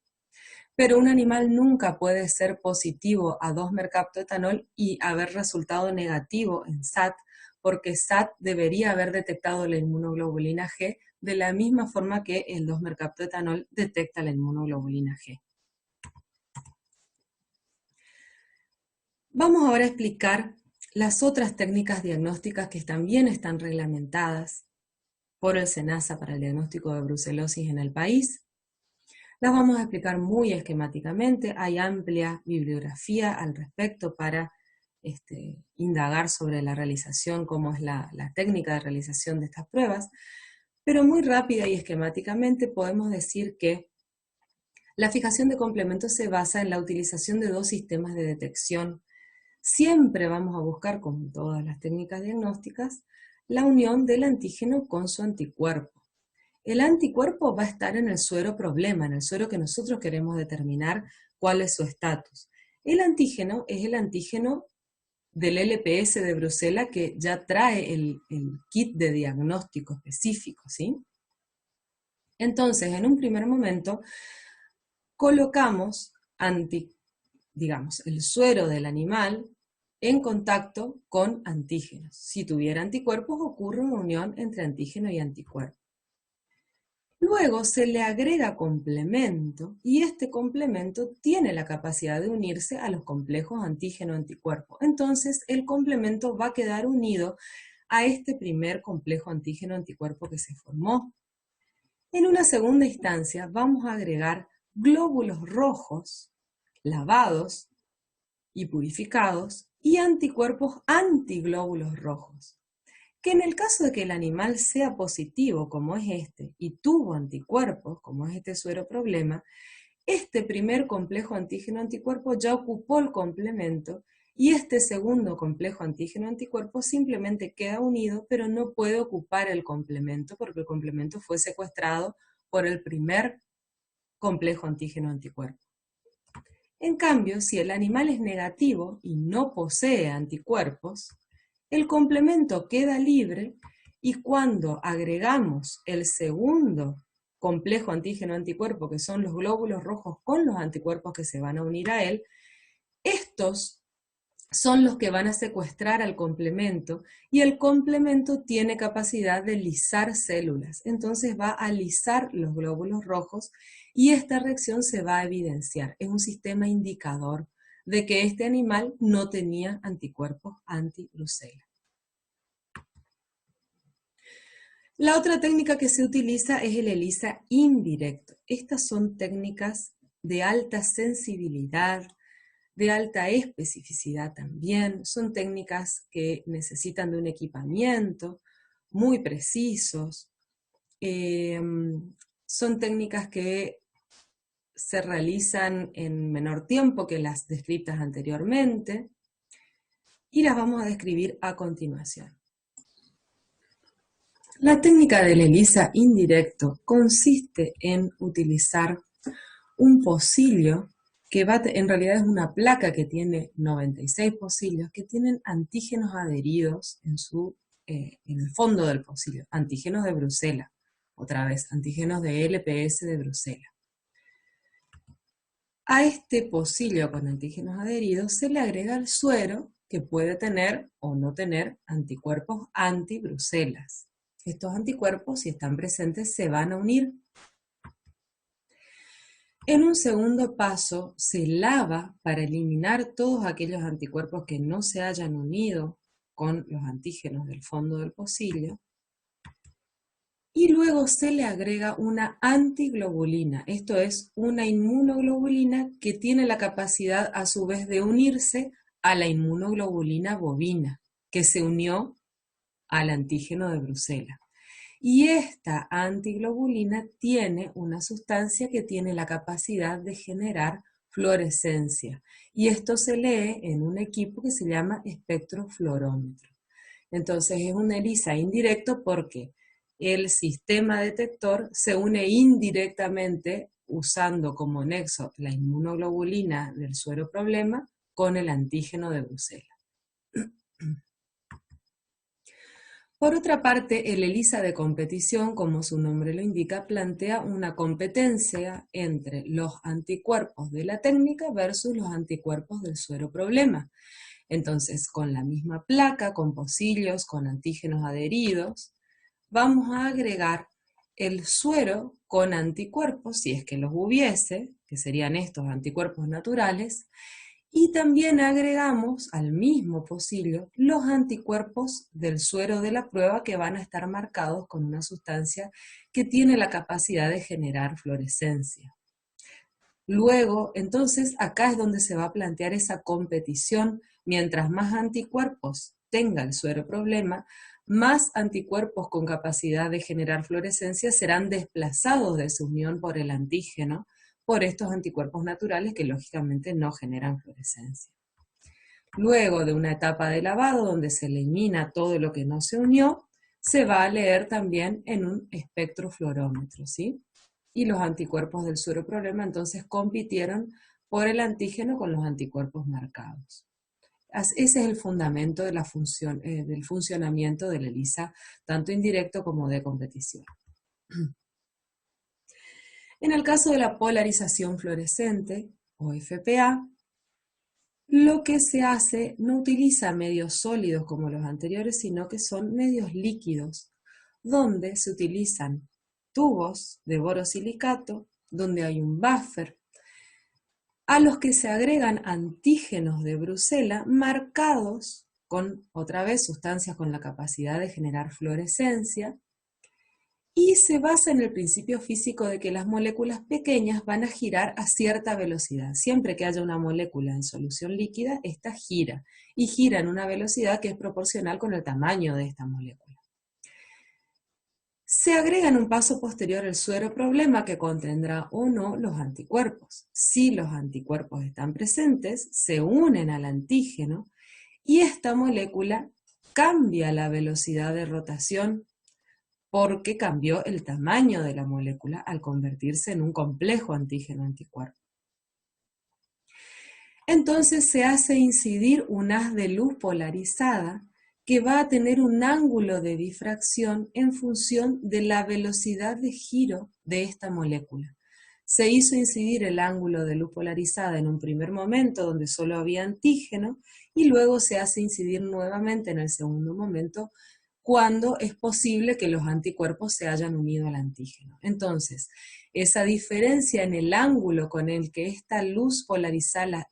pero un animal nunca puede ser positivo a 2-mercaptoetanol y haber resultado negativo en SAT, porque SAT debería haber detectado la inmunoglobulina G de la misma forma que el 2-mercaptoetanol detecta la inmunoglobulina G. Vamos ahora a explicar las otras técnicas diagnósticas que también están reglamentadas por el SENASA para el diagnóstico de brucelosis en el país. Las vamos a explicar muy esquemáticamente, hay amplia bibliografía al respecto para indagar sobre la realización, cómo es la técnica de realización de estas pruebas, pero muy rápida y esquemáticamente podemos decir que la fijación de complementos se basa en la utilización de dos sistemas de detección. Siempre vamos a buscar, como en todas las técnicas diagnósticas, la unión del antígeno con su anticuerpo. El anticuerpo va a estar en el suero problema, en el suero que nosotros queremos determinar cuál es su estatus. El antígeno es el antígeno del LPS de Bruselas que ya trae el kit de diagnóstico específico, ¿sí? Entonces, en un primer momento, colocamos el suero del animal en contacto con antígenos. Si tuviera anticuerpos, ocurre una unión entre antígeno y anticuerpo. Luego se le agrega complemento y este complemento tiene la capacidad de unirse a los complejos antígeno-anticuerpo. Entonces el complemento va a quedar unido a este primer complejo antígeno-anticuerpo que se formó. En una segunda instancia vamos a agregar glóbulos rojos lavados y purificados y anticuerpos antiglóbulos rojos. que en el caso de que el animal sea positivo, como es este, y tuvo anticuerpos, como es este suero problema, este primer complejo antígeno-anticuerpo ya ocupó el complemento y este segundo complejo antígeno-anticuerpo simplemente queda unido, pero no puede ocupar el complemento porque el complemento fue secuestrado por el primer complejo antígeno-anticuerpo. En cambio, si el animal es negativo y no posee anticuerpos, el complemento queda libre y cuando agregamos el segundo complejo antígeno-anticuerpo, que son los glóbulos rojos con los anticuerpos que se van a unir a él, estos son los que van a secuestrar al complemento y el complemento tiene capacidad de lisar células. Entonces va a lisar los glóbulos rojos y esta reacción se va a evidenciar. Es un sistema indicador de que este animal no tenía anticuerpos anti-Brucela. La otra técnica que se utiliza es el ELISA indirecto. Estas son técnicas de alta sensibilidad, de alta especificidad también. Son técnicas que necesitan de un equipamiento muy precisos. Son técnicas que se realizan en menor tiempo que las descritas anteriormente y las vamos a describir a continuación. La técnica del ELISA indirecto consiste en utilizar un pocillo que en realidad es una placa que tiene 96 pocillos que tienen antígenos adheridos en el fondo del pocillo, antígenos de Brucela, otra vez, antígenos de LPS de Brucela. A este pocillo con antígenos adheridos se le agrega el suero que puede tener o no tener anticuerpos anti-Brucelas. Estos anticuerpos, si están presentes, se van a unir. En un segundo paso, se lava para eliminar todos aquellos anticuerpos que no se hayan unido con los antígenos del fondo del pocillo. Y luego se le agrega una antiglobulina, esto es una inmunoglobulina que tiene la capacidad a su vez de unirse a la inmunoglobulina bovina, que se unió al antígeno de Brucela. Y esta antiglobulina tiene una sustancia que tiene la capacidad de generar fluorescencia. Y esto se lee en un equipo que se llama espectrofluorómetro. Entonces es un ELISA indirecto porque el sistema detector se une indirectamente usando como nexo la inmunoglobulina del suero problema con el antígeno de Brucela. Por otra parte, el ELISA de competición, como su nombre lo indica, plantea una competencia entre los anticuerpos de la técnica versus los anticuerpos del suero problema. Entonces, con la misma placa, con pocillos, con antígenos adheridos, vamos a agregar el suero con anticuerpos, si es que los hubiese, que serían estos anticuerpos naturales, y también agregamos al mismo pocillo los anticuerpos del suero de la prueba que van a estar marcados con una sustancia que tiene la capacidad de generar fluorescencia. Luego, entonces, acá es donde se va a plantear esa competición. Mientras más anticuerpos tenga el suero problema, más anticuerpos con capacidad de generar fluorescencia serán desplazados de su unión por el antígeno, por estos anticuerpos naturales que lógicamente no generan fluorescencia. Luego de una etapa de lavado donde se elimina todo lo que no se unió, se va a leer también en un espectrofluorómetro, ¿sí? Y los anticuerpos del suero problema entonces compitieron por el antígeno con los anticuerpos marcados. Ese es el fundamento de la del funcionamiento del ELISA, tanto indirecto como de competición. En el caso de la polarización fluorescente, o FPA, lo que se hace no utiliza medios sólidos como los anteriores, sino que son medios líquidos, donde se utilizan tubos de borosilicato, donde hay un buffer, a los que se agregan antígenos de Brucela marcados con, otra vez, sustancias con la capacidad de generar fluorescencia, y se basa en el principio físico de que las moléculas pequeñas van a girar a cierta velocidad. Siempre que haya una molécula en solución líquida, esta gira, y gira en una velocidad que es proporcional con el tamaño de esta molécula. Se agrega en un paso posterior el suero problema que contendrá o no los anticuerpos. Si los anticuerpos están presentes, se unen al antígeno y esta molécula cambia la velocidad de rotación porque cambió el tamaño de la molécula al convertirse en un complejo antígeno-anticuerpo. Entonces se hace incidir un haz de luz polarizada que va a tener un ángulo de difracción en función de la velocidad de giro de esta molécula. Se hizo incidir el ángulo de luz polarizada en un primer momento donde solo había antígeno y luego se hace incidir nuevamente en el segundo momento cuando es posible que los anticuerpos se hayan unido al antígeno. Entonces, esa diferencia en el ángulo con el que esta luz polarizada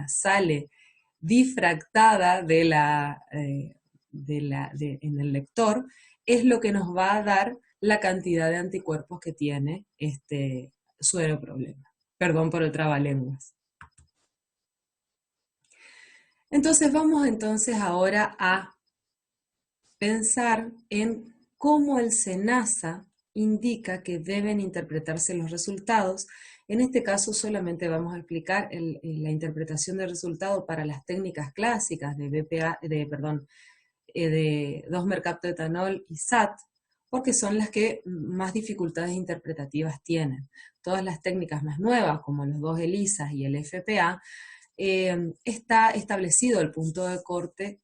sale difractada en el lector es lo que nos va a dar la cantidad de anticuerpos que tiene este suero problema. Perdón por el trabalenguas. Entonces vamos ahora a pensar en cómo el SENASA indica que deben interpretarse los resultados. En este caso solamente vamos a explicar la interpretación del resultado para las técnicas clásicas de de 2-mercaptoetanol y SAT, porque son las que más dificultades interpretativas tienen. Todas las técnicas más nuevas, como los 2 ELISAs y el FPA, está establecido el punto de corte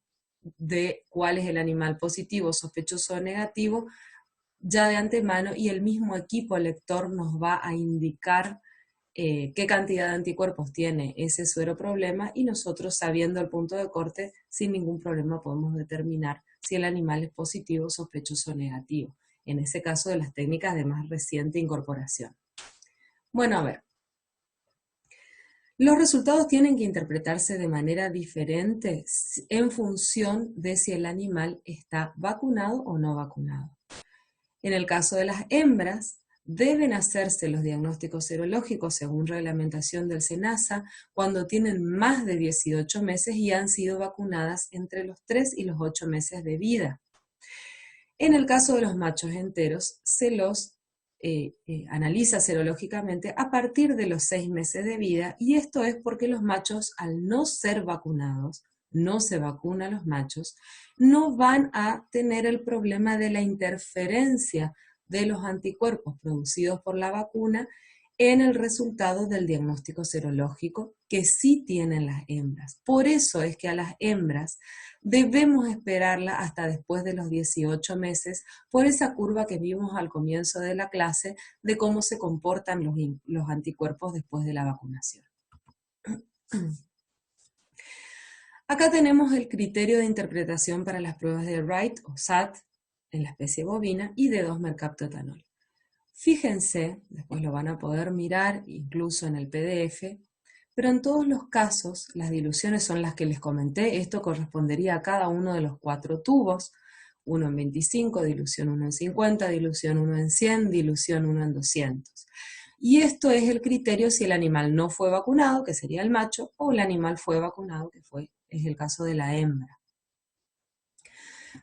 de cuál es el animal positivo, sospechoso o negativo, ya de antemano, y el mismo equipo lector nos va a indicar qué cantidad de anticuerpos tiene ese suero problema, y nosotros, sabiendo el punto de corte, sin ningún problema podemos determinar si el animal es positivo, sospechoso o negativo, en ese caso de las técnicas de más reciente incorporación. Bueno, a ver. Los resultados tienen que interpretarse de manera diferente en función de si el animal está vacunado o no vacunado. En el caso de las hembras, deben hacerse los diagnósticos serológicos según reglamentación del SENASA cuando tienen más de 18 meses y han sido vacunadas entre los 3 y los 8 meses de vida. En el caso de los machos enteros, se los analiza serológicamente a partir de los 6 meses de vida, y esto es porque los machos, al no ser vacunados, no se vacunan los machos, no van a tener el problema de la interferencia de los anticuerpos producidos por la vacuna en el resultado del diagnóstico serológico que sí tienen las hembras. Por eso es que a las hembras debemos esperarla hasta después de los 18 meses por esa curva que vimos al comienzo de la clase de cómo se comportan los anticuerpos después de la vacunación. Acá tenemos el criterio de interpretación para las pruebas de Wright o SAT en la especie bovina y de 2-mercaptoetanol. Fíjense, después lo van a poder mirar incluso en el PDF, pero en todos los casos las diluciones son las que les comenté. Esto correspondería a cada uno de los 4 tubos, 1 en 25, dilución 1 en 50, dilución 1 en 100, dilución 1 en 200. Y esto es el criterio si el animal no fue vacunado, que sería el macho, o el animal fue vacunado, que es el caso de la hembra.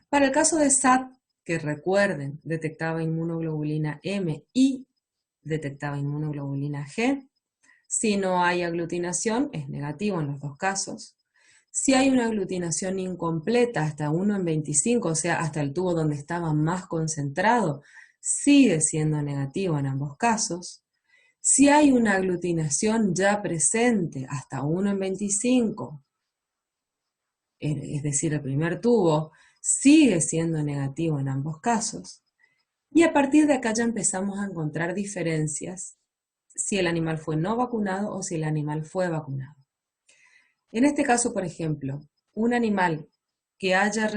Para el caso de SAT, que recuerden, detectaba inmunoglobulina M y detectaba inmunoglobulina G. Si no hay aglutinación, es negativo en los 2 casos. Si hay una aglutinación incompleta hasta 1 en 25, o sea, hasta el tubo donde estaba más concentrado, sigue siendo negativo en ambos casos. Si hay una aglutinación ya presente hasta 1 en 25, es decir, el primer tubo, sigue siendo negativo en ambos casos. Y a partir de acá ya empezamos a encontrar diferencias si el animal fue no vacunado o si el animal fue vacunado. En este caso, por ejemplo, un animal que haya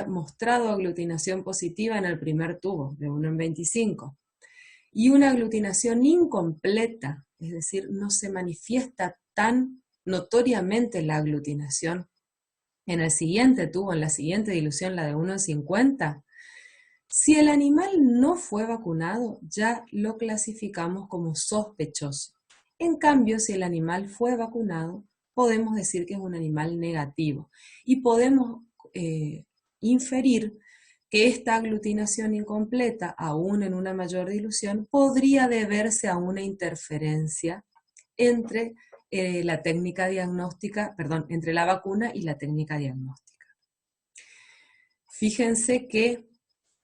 mostrado aglutinación positiva en el primer tubo, de 1 en 25, y una aglutinación incompleta, es decir, no se manifiesta tan notoriamente la aglutinación en el siguiente tubo, en la siguiente dilución, la de 1 en 50, si el animal no fue vacunado, ya lo clasificamos como sospechoso. En cambio, si el animal fue vacunado, podemos decir que es un animal negativo y podemos inferir que esta aglutinación incompleta, aún en una mayor dilución, podría deberse a una interferencia entre la técnica diagnóstica, perdón, entre la vacuna y la técnica diagnóstica. Fíjense que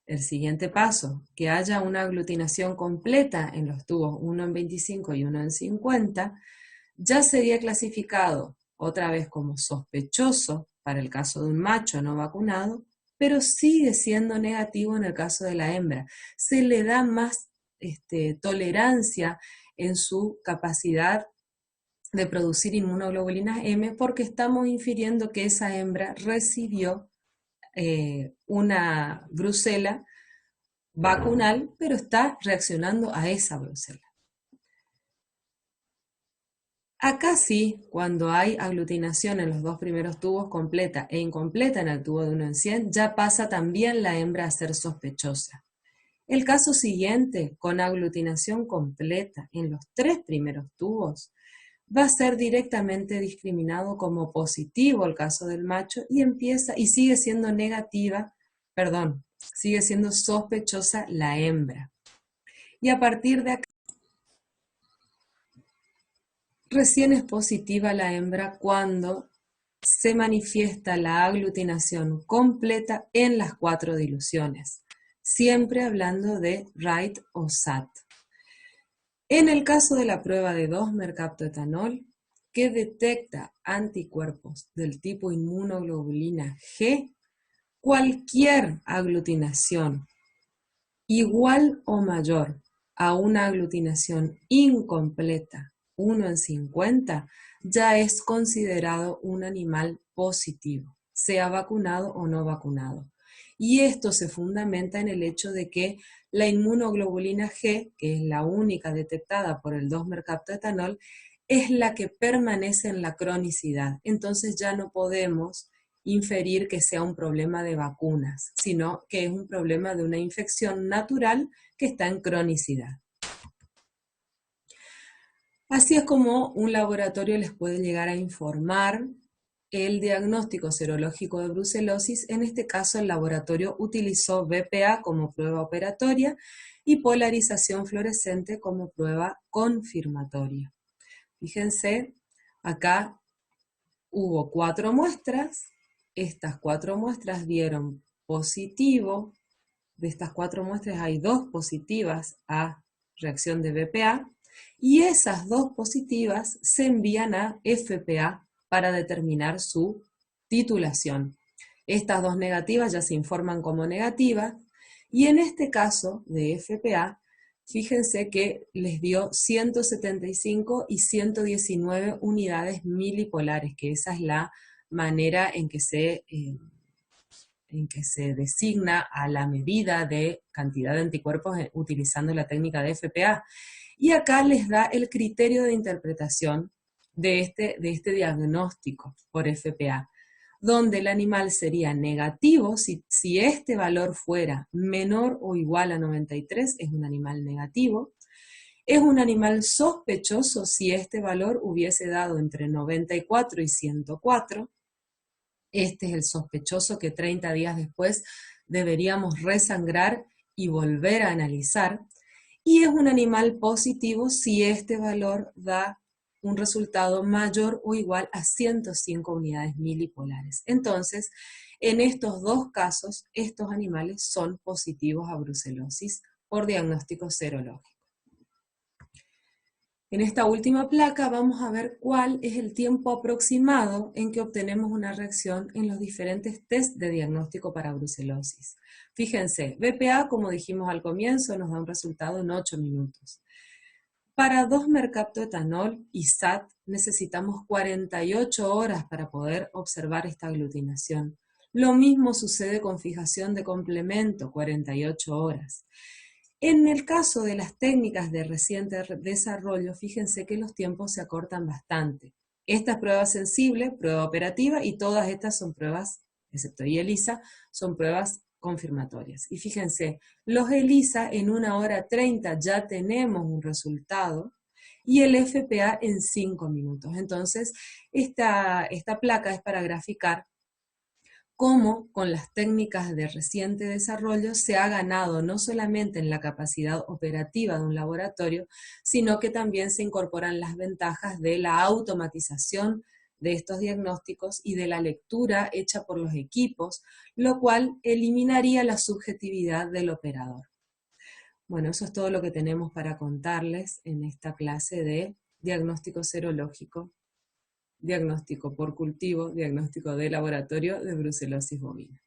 el siguiente paso, que haya una aglutinación completa en los tubos 1 en 25 y 1 en 50, ya sería clasificado otra vez como sospechoso para el caso de un macho no vacunado, pero sigue siendo negativo en el caso de la hembra. Se le da más tolerancia en su capacidad de producir inmunoglobulinas M porque estamos infiriendo que esa hembra recibió una brucela vacunal, pero está reaccionando a esa brucela. Acá sí, cuando hay aglutinación en los dos primeros tubos completa e incompleta en el tubo de 1 en 100, ya pasa también la hembra a ser sospechosa. El caso siguiente, con aglutinación completa en los 3 primeros tubos, va a ser directamente discriminado como positivo el caso del macho y sigue siendo sigue siendo sospechosa la hembra. Y a partir de acá, recién es positiva la hembra cuando se manifiesta la aglutinación completa en las 4 diluciones, siempre hablando de RIGHT o SAT. En el caso de la prueba de 2-mercaptoetanol, que detecta anticuerpos del tipo inmunoglobulina G, cualquier aglutinación igual o mayor a una aglutinación incompleta, 1 en 50, ya es considerado un animal positivo, sea vacunado o no vacunado. Y esto se fundamenta en el hecho de que la inmunoglobulina G, que es la única detectada por el 2-mercaptoetanol, es la que permanece en la cronicidad. Entonces ya no podemos inferir que sea un problema de vacunas, sino que es un problema de una infección natural que está en cronicidad. Así es como un laboratorio les puede llegar a informar el diagnóstico serológico de brucelosis. En este caso, el laboratorio utilizó BPA como prueba operatoria y polarización fluorescente como prueba confirmatoria. Fíjense, acá hubo 4 muestras. Estas 4 muestras dieron positivo. De estas 4 muestras hay 2 positivas a reacción de BPA y esas 2 positivas se envían a FPA para determinar su titulación. Estas 2 negativas ya se informan como negativas y en este caso de FPA, fíjense que les dio 175 y 119 unidades milipolares, que esa es la manera en que se designa a la medida de cantidad de anticuerpos utilizando la técnica de FPA. Y acá les da el criterio de interpretación de este diagnóstico por FPA, donde el animal sería negativo, si este valor fuera menor o igual a 93, es un animal negativo. Es un animal sospechoso si este valor hubiese dado entre 94 y 104. Este es el sospechoso que 30 días después deberíamos resangrar y volver a analizar. Y es un animal positivo si este valor da un resultado mayor o igual a 105 unidades milipolares. Entonces, en estos 2 casos, estos animales son positivos a brucelosis por diagnóstico serológico. En esta última placa vamos a ver cuál es el tiempo aproximado en que obtenemos una reacción en los diferentes test de diagnóstico para brucelosis. Fíjense, BPA, como dijimos al comienzo, nos da un resultado en 8 minutos. Para 2-mercaptoetanol y SAT necesitamos 48 horas para poder observar esta aglutinación. Lo mismo sucede con fijación de complemento, 48 horas. En el caso de las técnicas de reciente desarrollo, fíjense que los tiempos se acortan bastante. Esta es prueba sensible, prueba operativa, y todas estas son pruebas, excepto ELISA, son pruebas confirmatorias. Y fíjense, los ELISA en 1 hora 30 ya tenemos un resultado, y el FPA en 5 minutos. Entonces, esta placa es para graficar cómo con las técnicas de reciente desarrollo se ha ganado no solamente en la capacidad operativa de un laboratorio, sino que también se incorporan las ventajas de la automatización de estos diagnósticos y de la lectura hecha por los equipos, lo cual eliminaría la subjetividad del operador. Bueno, eso es todo lo que tenemos para contarles en esta clase de diagnóstico serológico, diagnóstico por cultivo, diagnóstico de laboratorio de brucelosis bovina.